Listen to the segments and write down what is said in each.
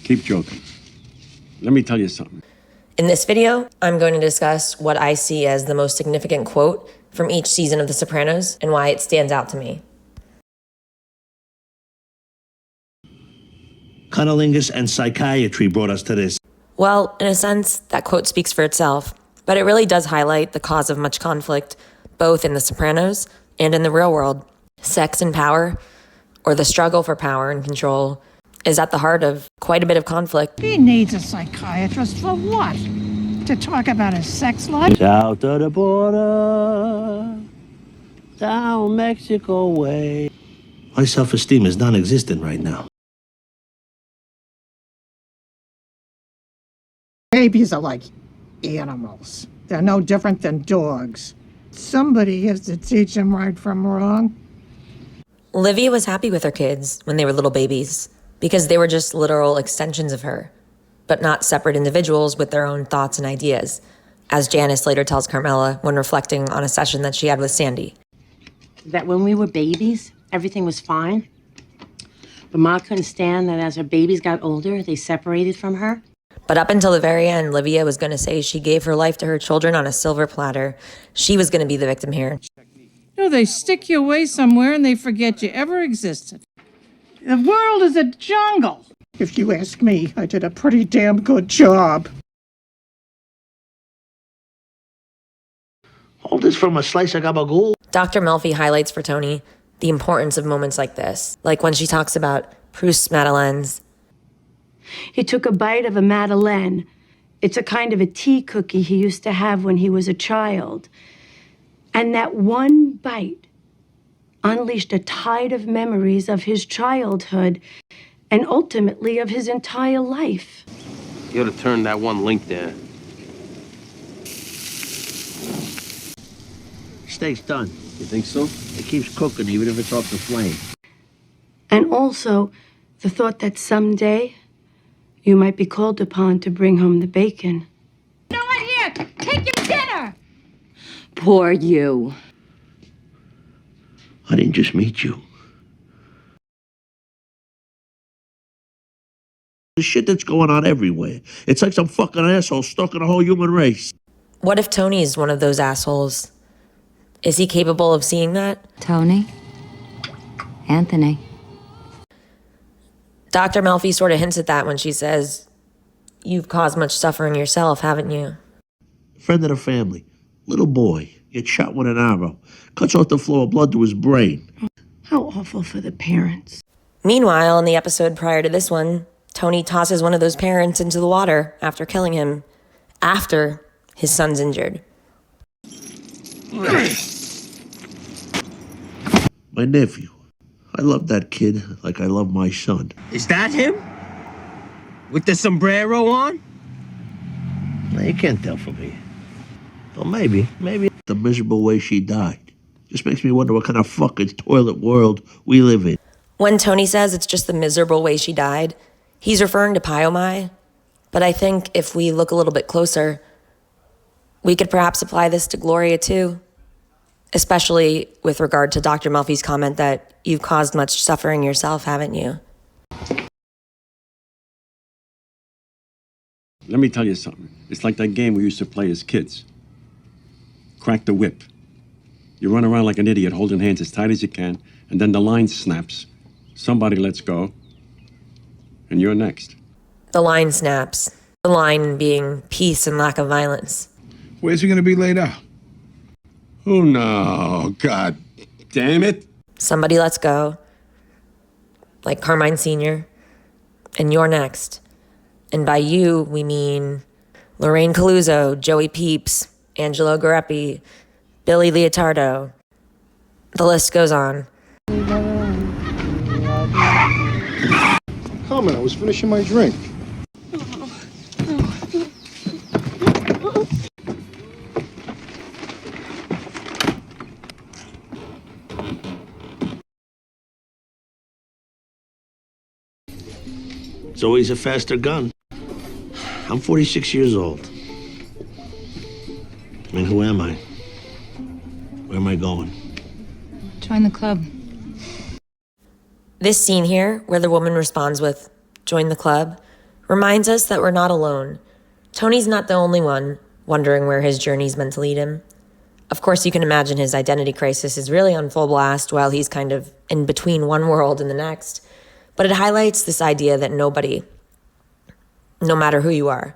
Keep joking. Let me tell you something. In this video, I'm going to discuss what I see as the most significant quote from each season of The Sopranos and why it stands out to me. Nnilingus and psychiatry brought us to this. Well, in a sense, that quote speaks for itself, but it really does highlight the cause of much conflict, both in The Sopranos and in the real world. Sex and power, or the struggle for power and control, is at the heart of quite a bit of conflict. He needs a psychiatrist for what? To talk about his sex life? South of the border, down Mexico way. My self-esteem is non-existent right now. Babies are like animals. They're no different than dogs. Somebody has to teach them right from wrong. Livia was happy with her kids when they were little babies because they were just literal extensions of her, but not separate individuals with their own thoughts and ideas, as Janice later tells Carmella when reflecting on a session that she had with Sandy. That when we were babies, everything was fine. But Ma couldn't stand that as her babies got older, they separated from her. But up until the very end, Livia was going to say she gave her life to her children on a silver platter. She was going to be the victim here. No, they stick you away somewhere and they forget you ever existed. The world is a jungle. If you ask me, I did a pretty damn good job. Hold this from a slice of gabagool. Dr. Melfi highlights for Tony the importance of moments like this, like when she talks about Proust's Madeleines. He took a bite of a Madeleine. It's a kind of a tea cookie he used to have when he was a child. And that one bite unleashed a tide of memories of his childhood and ultimately of his entire life. You ought to turn that one link there. Steak's done. You think so? It keeps cooking even if it's off the flame. And also the thought that someday you might be called upon to bring home the bacon. No one here! Take your dinner! Poor you. I didn't just meet you. The shit that's going on everywhere. It's like some fucking asshole stalking the whole human race. What if Tony is one of those assholes? Is he capable of seeing that? Tony? Anthony? Dr. Melfi sort of hints at that when she says, "You've caused much suffering yourself, haven't you?" Friend of the family. Little boy. Gets shot with an arrow. Cuts off the flow of blood to his brain. How awful for the parents. Meanwhile, in the episode prior to this one, Tony tosses one of those parents into the water after killing him, after his son's injured. My nephew. I love that kid like I love my son. Is that him? With the sombrero on? Now, you can't tell from here. Well, maybe the miserable way she died. Just makes me wonder what kind of fucking toilet world we live in. When Tony says it's just the miserable way she died, he's referring to Pyomai. But I think if we look a little bit closer, we could perhaps apply this to Gloria too. Especially with regard to Dr. Melfi's comment that you've caused much suffering yourself, haven't you? Let me tell you something. It's like that game we used to play as kids. Crack the whip. You run around like an idiot holding hands as tight as you can, and then the line snaps. Somebody lets go, and you're next. The line snaps. The line being peace and lack of violence. Where's he going to be laid out? Oh, no. God damn it. Somebody lets go, like Carmine Sr., and you're next. And by you, we mean Lorraine Caluzzo, Joey Peeps, Angelo Gareppi, Billy Leotardo. The list goes on. Carmen, I was finishing my drink. It's always a faster gun. I'm 46 years old. I mean, who am I? Where am I going? Join the club. This scene here, where the woman responds with, "Join the club," reminds us that we're not alone. Tony's not the only one wondering where his journey's meant to lead him. Of course, you can imagine his identity crisis is really on full blast while he's kind of in between one world and the next. But it highlights this idea that nobody, no matter who you are,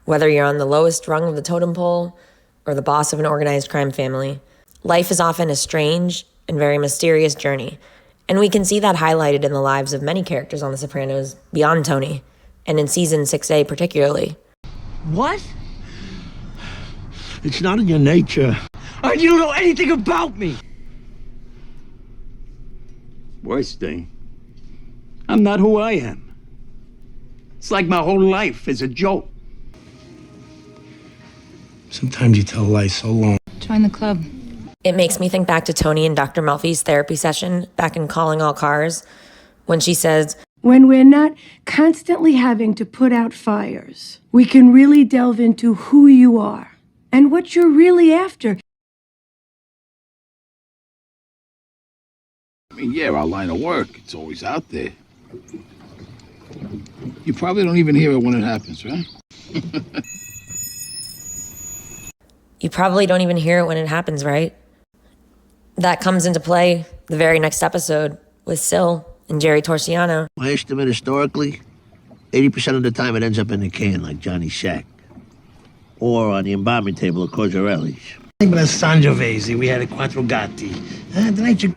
whether you're on the lowest rung of the totem pole or the boss of an organized crime family, life is often a strange and very mysterious journey. And we can see that highlighted in the lives of many characters on The Sopranos beyond Tony, and in season 6A particularly. What? It's not in your nature. You don't know anything about me. Worst thing. I'm not who I am. It's like my whole life is a joke. Sometimes you tell lies so long. Join the club. It makes me think back to Tony and Dr. Melfi's therapy session back in Calling All Cars, when she says, When we're not constantly having to put out fires, we can really delve into who you are and what you're really after. I mean, yeah, our line of work, it's always out there. You probably don't even hear it when it happens, right? You probably don't even hear it when it happens, right? That comes into play the very next episode with Syl and Jerry Torsiano. My estimate historically, 80% of the time it ends up in a can like Johnny's shack. Or on the embalming table at Corzarelli's. But a Sangiovese, we had a Quattro Gatti. Tonight you...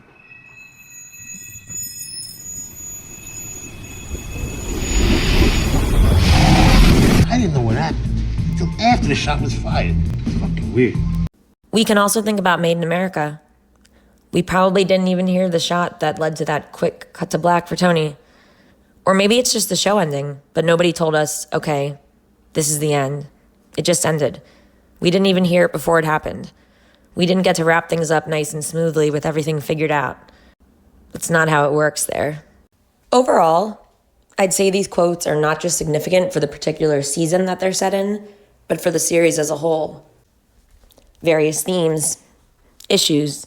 I didn't know what happened until after the shot was fired. Fucking weird. We can also think about Made in America. We probably didn't even hear the shot that led to that quick cut to black for Tony. Or maybe it's just the show ending, but nobody told us, okay, this is the end. It just ended. We didn't even hear it before it happened. We didn't get to wrap things up nice and smoothly with everything figured out. That's not how it works there. Overall, I'd say these quotes are not just significant for the particular season that they're set in, but for the series as a whole. Various themes, issues,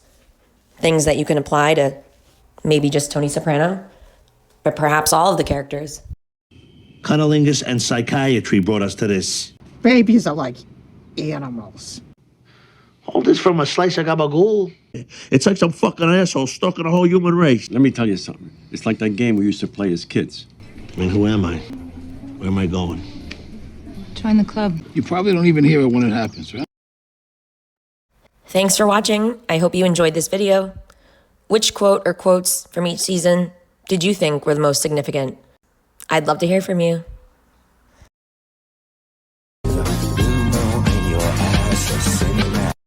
things that you can apply to maybe just Tony Soprano, but perhaps all of the characters. Nnilingus and psychiatry brought us to this. Babies are like animals. All this from a slice of gabagool. It's like some fucking asshole stalking the whole human race. Let me tell you something. It's like that game we used to play as kids. I mean, who am I? Where am I going? Join the club. You probably don't even hear it when it happens, right? Thanks for watching. I hope you enjoyed this video. Which quote or quotes from each season did you think were the most significant? I'd love to hear from you.